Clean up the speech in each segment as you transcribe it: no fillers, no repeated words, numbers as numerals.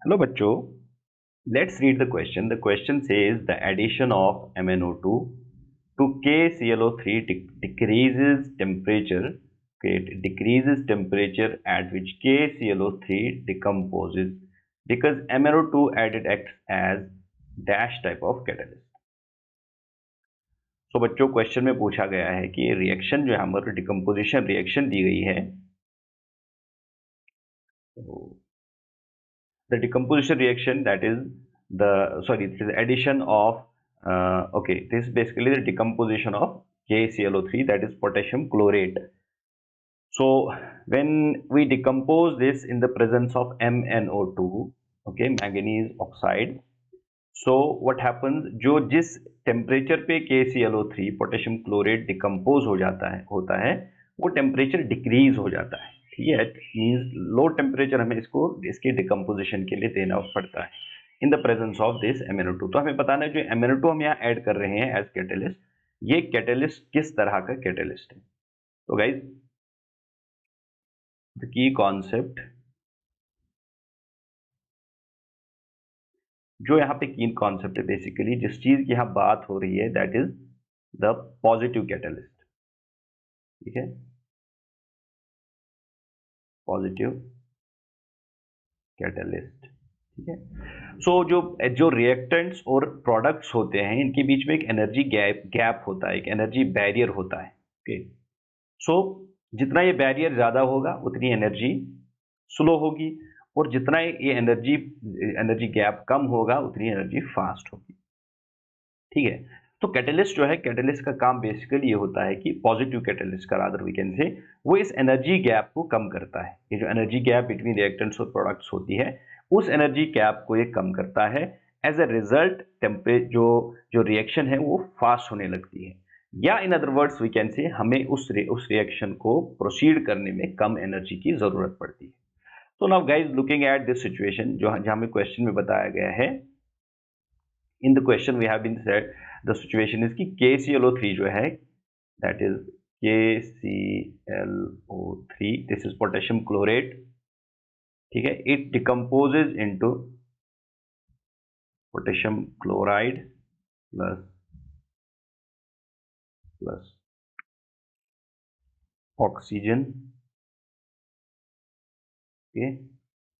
Hello बच्चों, let's read the question. The question says the addition of MnO2 to KClO3 decreases temperature. Okay, it decreases temperature at which KClO3 decomposes because MnO2 added acts as dash type of catalyst. तो बच्चों question में पूछा गया है कि reaction जो है हमारी डिकम्पोजिशन रिएक्शन दी गई है, तो the decomposition reaction, that is this is addition of this is basically the decomposition of KClO3, that is potassium chlorate. So when we decompose this in the presence of MnO2, okay, manganese oxide, so what happens, जो जिस temperature पे KClO3 potassium chlorate decompose होता है वो temperature decrease हो जाता है। ठीक है, मीन्स लो टेम्परेचर हमें इसके डिकम्पोजिशन के लिए देना पड़ता है in the presence of this MnO2। तो हमें बताना है जो MnO2 हम यहाँ ऐड कर रहे हैं एज कैटेलिस्ट, ये कैटेलिस्ट किस तरह का कैटेलिस्ट है। तो गाइज द की कॉन्सेप्ट जो यहाँ पे की कॉन्सेप्ट है, बेसिकली जिस चीज की यहाँ बात हो रही है, that is the positive catalyst. ठीक है, पॉजिटिव कैटलिस्ट। ठीक है, सो जो जो रिएक्टेंट्स और प्रोडक्ट्स होते हैं इनके बीच में एक एनर्जी गैप होता है, एक एनर्जी बैरियर होता है। ओके, सो जितना ये बैरियर ज्यादा होगा उतनी एनर्जी स्लो होगी, और जितना ये एनर्जी गैप कम होगा उतनी एनर्जी फास्ट होगी। ठीक है, तो कैटलिस्ट जो है, कैटलिस्ट का काम बेसिकली ये होता है कि पॉजिटिव कैटलिस्ट का रादर वी कैन से, वो इस एनर्जी गैप को कम करता है। ये जो एनर्जी गैप बिटवीन रिएक्टेंट्स और प्रोडक्ट्स होती है, उस एनर्जी गैप को ये कम करता है। एज ए रिजल्ट जो रिएक्शन है वो फास्ट होने लगती है, या in other words we can say हमें उस रिएक्शन को प्रोसीड करने में कम एनर्जी की जरूरत पड़ती है। तो now guys looking at this situation, जो जहां हमें क्वेश्चन में बताया गया है, in the question we have been said the situation is कि KClO3 जो है, that is KClO3, this is potassium chlorate। ठीक है, it decomposes into potassium chloride plus oxygen। okay,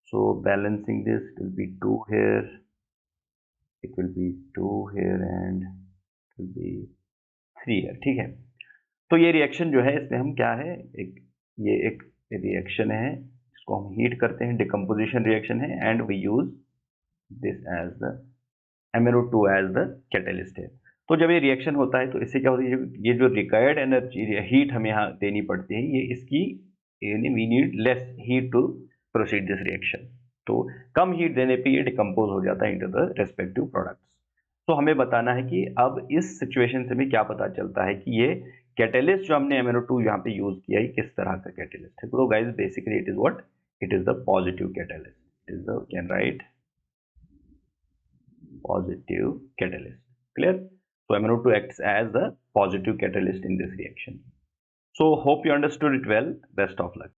so balancing this, it will be 2 here, it will be 2 here, and it will be 3 here। ठीक है, तो ये reaction जो है इसमें हम क्या है, ये एक रिएक्शन है, इसको हम हीट करते हैं, डिकम्पोजिशन रिएक्शन है, and we use this as the MnO2 as the catalyst है। तो जब ये रिएक्शन होता है तो इससे क्या होता है, ये जो रिक्वायर्ड एनर्जी हीट हमें यहाँ देनी पड़ती है, ये इसकी we need less heat to proceed this reaction. तो कम हीट देने पे ये डिकम्पोज हो जाता है इनटू द रेस्पेक्टिव प्रोडक्ट्स। तो हमें बताना है कि अब इस सिचुएशन से हमें क्या पता चलता है कि ये कैटलिस्ट जो हमने MnO2 यहाँ पे यूज किया है किस तरह का कैटलिस्ट है। तो guys basically it is what, it is the positive catalyst, it is the can write positive catalyst। Clear? So MnO2 acts as the positive catalyst in this reaction. So hope you understood it well. Best of luck.